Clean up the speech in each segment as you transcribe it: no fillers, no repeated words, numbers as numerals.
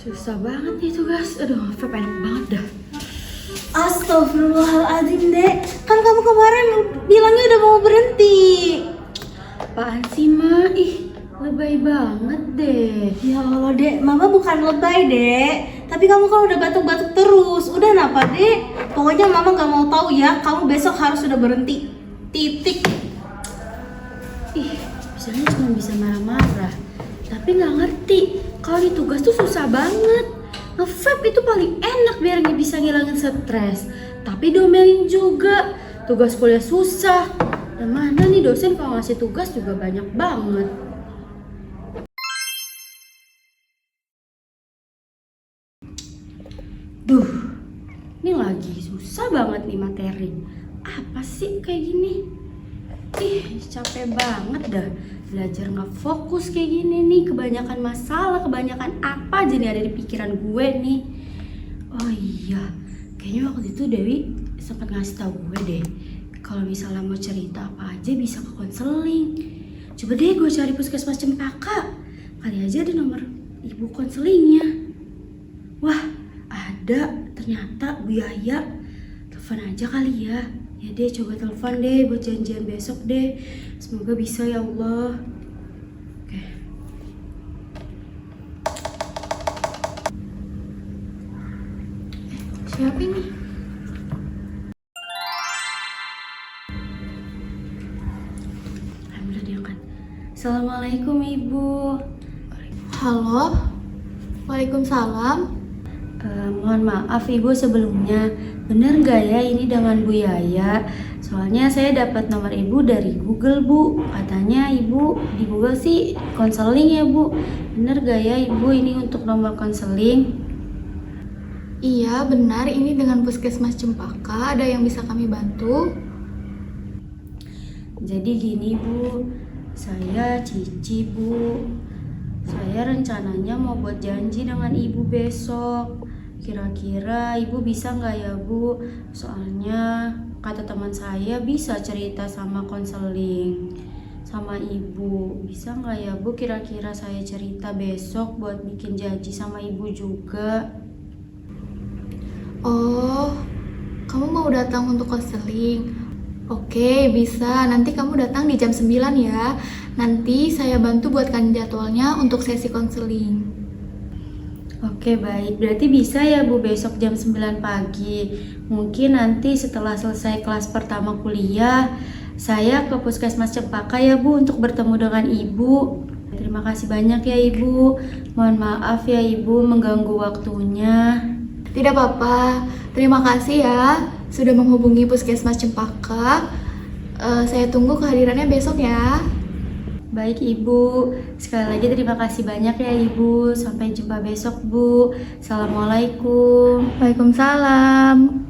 Susah banget nih tugas. Aduh, vape enak banget dah. Astagfirullahaladzim, Dek. Kan kamu kemarin bilangnya udah mau berhenti. Apaan sih, Ma? Ih, lebay banget deh. Ya Allah, Dek. Mama bukan lebay, Dek. Tapi kamu kan udah batuk-batuk terus. Udah napa, Dek? Pokoknya Mama gak mau tahu ya. Kamu besok harus sudah berhenti. Titik. Ih, bisanya cuma bisa marah-marah. Tapi nggak ngerti. Kalau di tugas tuh susah banget. Nge-vape itu paling enak biar nggak bisa ngilangin stres. Tapi diomelin juga. Tugas kuliah susah. Dan mana nih dosen kalau ngasih tugas juga banyak banget. Duh, ini lagi susah banget nih materi. Apa sih kayak gini? Ih, capek banget dah. Belajar nggak fokus kayak gini nih. Kebanyakan masalah, kebanyakan apa aja nih ada di pikiran gue nih. Oh iya, kayaknya waktu itu Dewi sempat ngasih tahu gue deh. Kalau misalnya mau cerita apa aja bisa ke konseling. Coba deh gue cari puskesmas Cempaka. Kali aja ada nomor ibu konselingnya. Wah, ada ternyata Bu Yaya. Telepon aja kali ya. Ya deh, coba telepon deh buat janjian besok deh. Semoga bisa ya Allah. Oke. Siapa ini? Alhamdulillah diangkat. Assalamualaikum Ibu. Halo? Waalaikumsalam. Mohon maaf Ibu sebelumnya. Bener nggak ya ini dengan Bu Yaya? Soalnya saya dapat nomor Ibu dari Google Bu. Katanya Ibu di Google sih konseling ya Bu. Bener nggak ya Ibu ini untuk nomor konseling? Iya, benar. Ini dengan Puskesmas Cempaka. Ada yang bisa kami bantu? Jadi gini Bu, saya Cici Bu. Saya rencananya mau buat janji dengan Ibu besok. Kira-kira Ibu bisa nggak ya Bu? Soalnya kata teman saya bisa cerita sama konseling sama Ibu. Bisa nggak ya Bu kira-kira saya cerita besok buat bikin janji sama Ibu juga? Oh, kamu mau datang untuk konseling? Oke, bisa. Nanti kamu datang di jam 9 ya. Nanti saya bantu buatkan jadwalnya untuk sesi konseling. Oke baik, berarti bisa ya Bu besok jam 9 pagi. Mungkin nanti setelah selesai kelas pertama kuliah, saya ke Puskesmas Cempaka ya Bu untuk bertemu dengan Ibu. Terima kasih banyak ya Ibu. Mohon maaf ya Ibu mengganggu waktunya. Tidak apa-apa. Terima kasih ya sudah menghubungi Puskesmas Cempaka. Saya tunggu kehadirannya besok ya. Baik Ibu, sekali lagi terima kasih banyak ya Ibu. Sampai jumpa besok Bu. Assalamualaikum. Waalaikumsalam.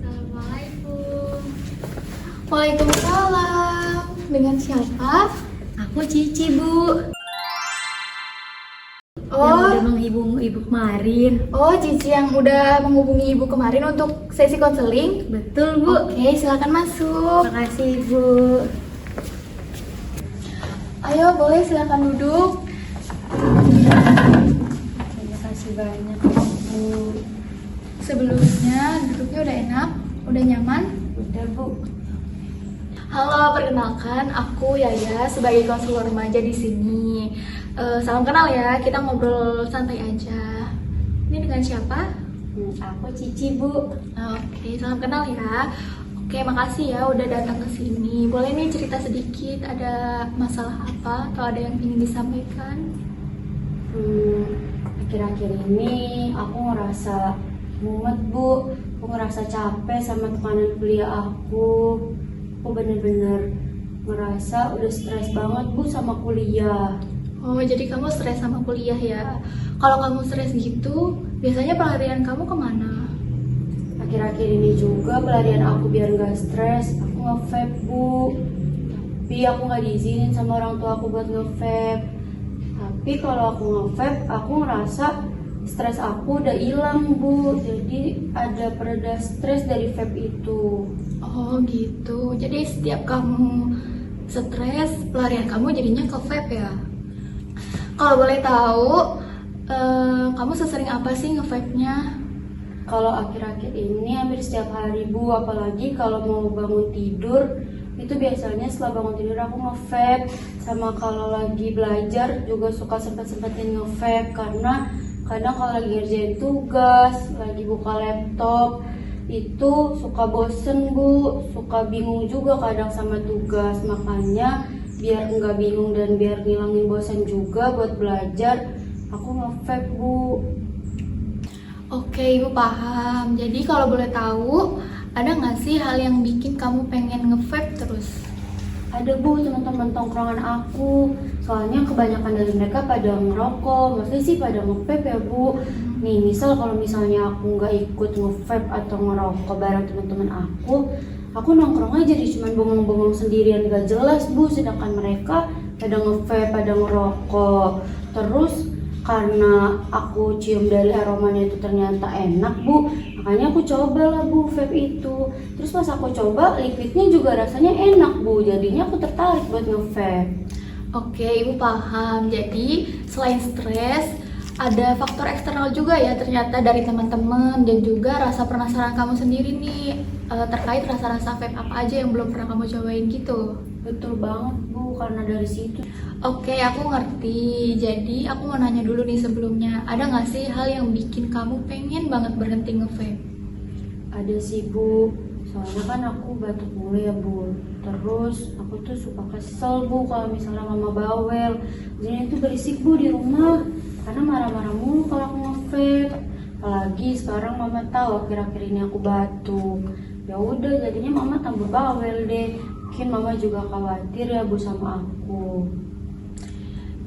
Assalamualaikum. Waalaikumsalam. Dengan siapa? Aku Cici Bu. Yang Oh, udah menghibur Ibu kemarin. oh, Cici yang udah menghubungi ibu kemarin untuk sesi konseling. Betul Bu. Oke, silakan masuk. Terima kasih Ibu. Ayo, boleh silakan duduk. Terima kasih banyak Bu. Sebelumnya duduknya udah enak, udah nyaman. Udah Bu. Halo, perkenalkan aku Yaya sebagai konselor remaja di sini. Salam kenal ya, kita ngobrol santai aja. Ini dengan siapa? Aku Cici Bu. Oke, salam kenal ya. Oke, makasih ya udah datang ke sini. Boleh nih cerita sedikit, ada masalah apa atau ada yang ingin disampaikan? Akhir-akhir ini aku ngerasa mumet Bu. Aku ngerasa capek sama tekanan kuliah aku. Aku bener-bener ngerasa udah stres banget Bu sama kuliah. Oh, jadi kamu stres sama kuliah ya? Kalau kamu stres gitu, biasanya pelarian kamu kemana? Akhir-akhir ini juga pelarian aku biar gak stres, aku nge-vape Bu. Tapi aku gak diizinin sama orang tua aku buat nge-vape. Tapi kalau aku nge-vape, aku ngerasa stres aku udah hilang Bu. Jadi ada pereda stres dari vape itu. Oh gitu, jadi setiap kamu Stres, pelarian kamu jadinya ke vape ya? Kalau boleh tahu, kamu sesering apa sih nge-vape-nya? Kalau akhir-akhir ini hampir setiap hari Bu, apalagi kalau mau bangun tidur itu biasanya setelah bangun tidur aku nge-vape. Sama kalau lagi belajar juga suka sempet-sempetin nge-vape, karena kadang kalau lagi ngerjain tugas, lagi buka laptop itu suka bosen Bu, suka bingung juga kadang sama tugas. Makanya biar nggak bingung dan biar ngilangin bosen juga buat belajar, aku nge-vape Bu. Oke, Ibu paham. Jadi kalau boleh tahu, ada nggak sih hal yang bikin kamu pengen nge-vape terus? Ada Bu, teman-teman tongkrongan aku. Soalnya kebanyakan dari mereka pada ngerokok, maksudnya sih pada nge-vape ya Bu. Nih, misal kalau misalnya aku nggak ikut nge-vape atau ngerokok bareng teman-teman aku nongkrong aja jadi cuma bengong-bengong sendirian gak jelas Bu. Sedangkan mereka pada nge-vape, pada ngerokok. Terus karena aku cium dari aromanya itu ternyata enak Bu, makanya aku cobalah Bu vape itu. Terus pas aku coba, liquidnya juga rasanya enak Bu, jadinya aku tertarik buat nge-vape. Oke, Ibu paham. Jadi selain stres, ada faktor eksternal juga ya ternyata dari teman-teman dan juga rasa penasaran kamu sendiri nih terkait rasa-rasa vape apa aja yang belum pernah kamu cobain gitu. Betul banget Bu, karena dari situ. Oke, aku ngerti. Jadi aku mau nanya dulu nih sebelumnya, ada nggak sih hal yang bikin kamu pengen banget berhenti nge-vape? Ada sih Bu, soalnya kan aku batuk mulu ya Bu. Terus aku tuh suka kesel Bu kalau misalnya mama bawel. Jadi itu berisik Bu di rumah, karena marah-marah mulu kalau aku nge-vape. Apalagi sekarang mama tahu akhir-akhir ini aku batuk. Ya udah, jadinya mama tambah bawel deh. Mungkin mama juga khawatir ya Bu sama aku.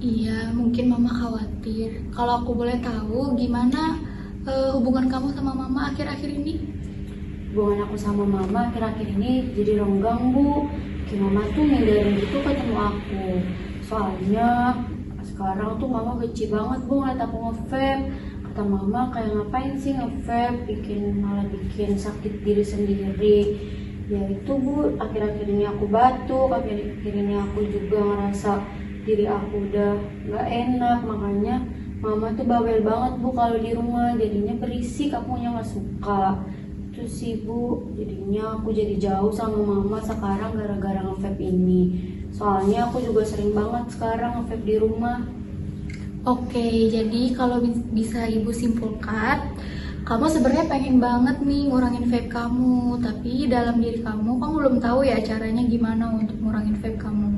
Iya, mungkin mama khawatir. Kalau aku boleh tahu, gimana hubungan kamu sama mama akhir-akhir ini? Hubungan aku sama mama akhir-akhir ini jadi renggang Bu. Kayak mama tuh ngindarin gitu ketemu aku. Soalnya sekarang tuh mama benci banget Bu ngeliat aku nge-vape. Kata mama kayak ngapain sih nge-vape, malah bikin sakit diri sendiri. Ya itu Bu, akhir-akhir ini aku batuk, akhir-akhir ini aku juga ngerasa diri aku udah gak enak. Makanya mama tuh bawel banget Bu kalau di rumah, jadinya berisik, akunya gak suka. Itu sih Bu, jadinya aku jadi jauh sama mama sekarang gara-gara nge-vape ini. Soalnya aku juga sering banget sekarang nge-vape di rumah. Oke, jadi kalau bisa Ibu simpulkan, kamu sebenarnya pengen banget nih ngurangin vape kamu, tapi dalam diri kamu belum tahu ya caranya gimana untuk ngurangin vape kamu.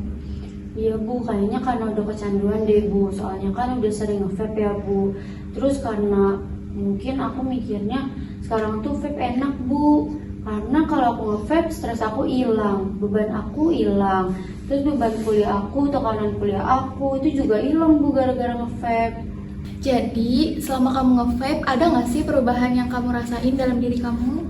Iya Bu, kayaknya karena udah kecanduan deh Bu, soalnya kan udah sering nge-vape ya Bu. Terus karena mungkin aku mikirnya sekarang tuh vape enak Bu, karena kalau aku nge-vape stres aku hilang, beban aku hilang. Terus beban kuliah aku, tekanan kuliah aku itu juga hilang Bu gara-gara nge-vape. Jadi selama kamu nge-vape, ada nggak sih perubahan yang kamu rasain dalam diri kamu?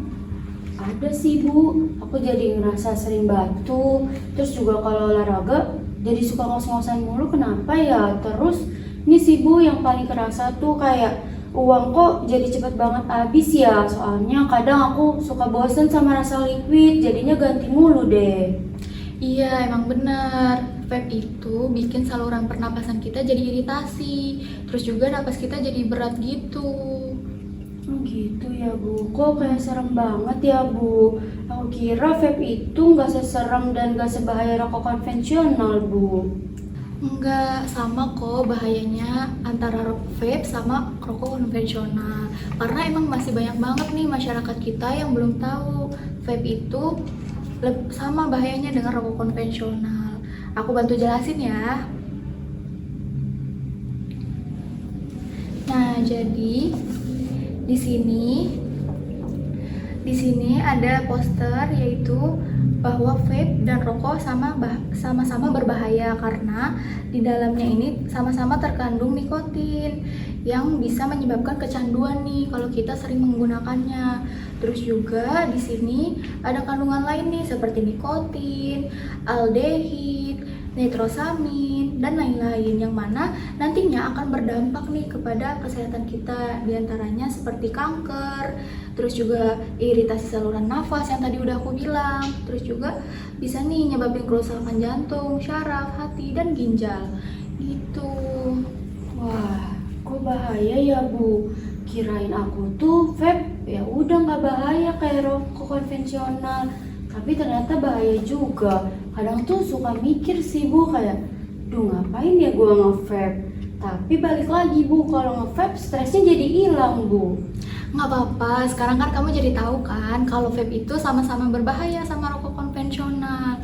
Ada sih Bu, aku jadi ngerasa sering batuk. Terus juga kalau olahraga jadi suka ngos-ngosan mulu, kenapa ya? Terus ini sih Bu yang paling kerasa tuh kayak uang kok jadi cepet banget habis ya. Soalnya kadang aku suka bosen sama rasa liquid, jadinya ganti mulu deh. Iya, emang benar. Vape itu bikin saluran pernapasan kita jadi iritasi. Terus juga napas kita jadi berat gitu. Oh gitu ya Bu, kok kayak serem banget ya Bu. Aku kira vape itu nggak seserem dan nggak sebahaya rokok konvensional Bu. Enggak, sama kok bahayanya antara vape sama rokok konvensional. Karena emang masih banyak banget nih masyarakat kita yang belum tahu vape itu sama bahayanya dengan rokok konvensional. Aku bantu jelasin ya. Nah, jadi di sini ada poster yaitu bahwa vape dan rokok sama-sama berbahaya karena di dalamnya ini sama-sama terkandung nikotin yang bisa menyebabkan kecanduan nih kalau kita sering menggunakannya. Terus juga di sini ada kandungan lain nih seperti nikotin, aldehid, nitrosamin, dan lain-lain yang mana nantinya akan berdampak nih kepada kesehatan kita, diantaranya seperti kanker, terus juga iritasi saluran nafas yang tadi udah aku bilang, terus juga bisa nih nyebabin kerusakan jantung, syaraf, hati, dan ginjal gitu. Wah, kok bahaya ya Bu? Kirain aku tuh vape ya udah nggak bahaya kayak rokok konvensional, tapi ternyata bahaya juga. Kadang tuh suka mikir sih Bu, kayak duh ngapain ya gua nge-vape. Tapi balik lagi Bu, kalau nge-vape stresnya jadi hilang Bu. Nggak apa-apa, sekarang kan kamu jadi tahu kan kalau vape itu sama-sama berbahaya sama rokok konvensional.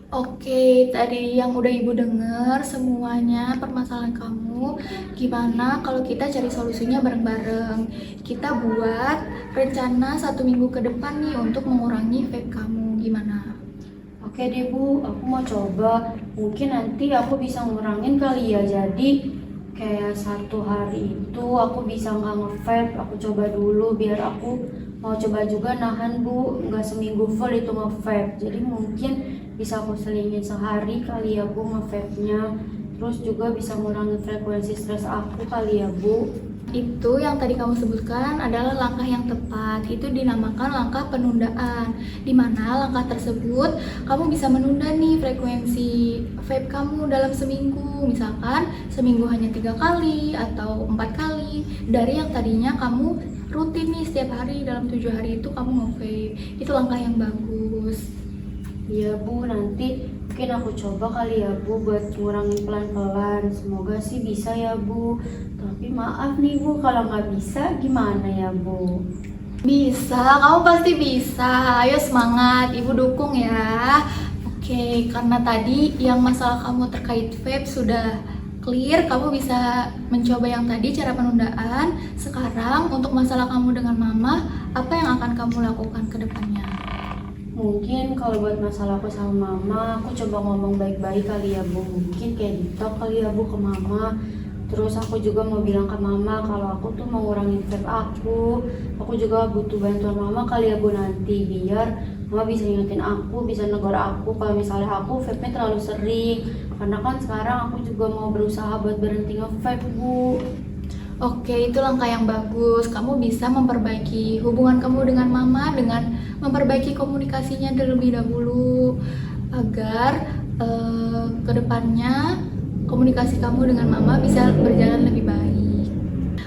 Oke, tadi yang udah Ibu denger semuanya permasalahan kamu. Gimana kalau kita cari solusinya bareng-bareng? Kita buat rencana 1 minggu ke depan nih untuk mengurangi vape kamu. Gimana? Oke deh Bu, aku mau coba. Mungkin nanti aku bisa ngurangin kali ya. Jadi kayak 1 hari itu aku bisa nggak nge-vape. Aku coba dulu biar aku mau coba juga nahan Bu, nggak seminggu full itu nge-vape. Jadi mungkin bisa aku selingin sehari kali ya Bu nge-vape-nya. Terus juga bisa ngurangin frekuensi stres aku kali ya Bu. Itu yang tadi kamu sebutkan adalah langkah yang tepat. Itu dinamakan langkah penundaan, di mana langkah tersebut kamu bisa menunda nih frekuensi vape kamu dalam seminggu. Misalkan seminggu hanya 3 kali atau 4 kali dari yang tadinya kamu rutin nih setiap hari, dalam 7 hari itu kamu nge-vape. Itu langkah yang bagus. Iya Bu, nanti mungkin aku coba kali ya Bu buat ngurangin pelan-pelan. Semoga sih bisa ya Bu. Tapi maaf nih Bu, kalau nggak bisa gimana ya Bu? Bisa, kamu pasti bisa. Ayo semangat, Ibu dukung ya. Oke, karena tadi yang masalah kamu terkait vape sudah clear, kamu bisa mencoba yang tadi cara penundaan. Sekarang untuk masalah kamu dengan mama, apa yang akan kamu lakukan ke depannya? Mungkin kalau buat masalah aku sama mama, aku coba ngomong baik-baik kali ya Bu. Mungkin kayak ditalk kali ya Bu ke mama. Terus aku juga mau bilang ke mama kalau aku tuh mau ngurangin vape aku. Aku juga butuh bantuan mama kali ya Bu nanti, biar mama bisa ingetin aku, bisa negor aku kalau misalnya aku vape-nya terlalu sering. Karena kan sekarang aku juga mau berusaha buat berhenti nge-vape Bu. Oke, itu langkah yang bagus. Kamu bisa memperbaiki hubungan kamu dengan mama dengan memperbaiki komunikasinya terlebih dahulu agar kedepannya komunikasi kamu dengan mama bisa berjalan lebih baik.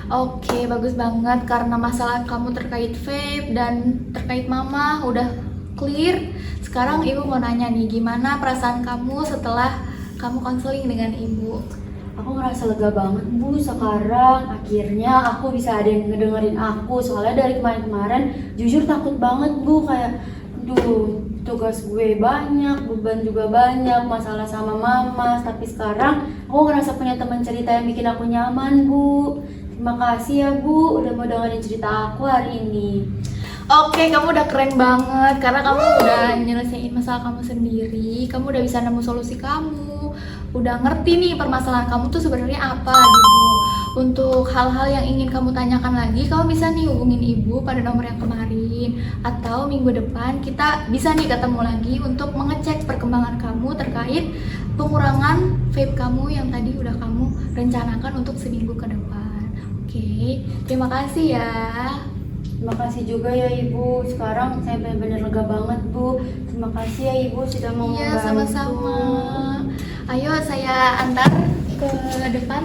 Oke, bagus banget karena masalah kamu terkait vape dan terkait mama udah clear. Sekarang Ibu mau nanya nih, gimana perasaan kamu setelah kamu konseling dengan Ibu? Aku ngerasa lega banget Bu, sekarang akhirnya aku bisa ada yang ngedengerin aku. Soalnya dari kemarin-kemarin jujur takut banget Bu, kayak duh tugas gue banyak, beban juga banyak, masalah sama mama. Tapi sekarang aku ngerasa punya teman cerita yang bikin aku nyaman Bu. Terima kasih ya Bu, udah mau dengerin cerita aku hari ini. Oke, kamu udah keren banget karena kamu udah nyelesain masalah kamu sendiri. Kamu udah bisa nemu solusi kamu, udah ngerti nih permasalahan kamu tuh sebenarnya apa gitu. Untuk hal-hal yang ingin kamu tanyakan lagi, kamu bisa nih hubungin Ibu pada nomor yang kemarin. Atau minggu depan kita bisa nih ketemu lagi untuk mengecek perkembangan kamu terkait pengurangan vape kamu yang tadi udah kamu rencanakan untuk seminggu ke depan. Oke, terima kasih ya. Terima kasih juga ya Ibu, sekarang saya benar-benar lega banget Bu. Terima kasih ya Ibu sudah mau Iya, membantu. sama-sama. Ayo saya antar ke depan.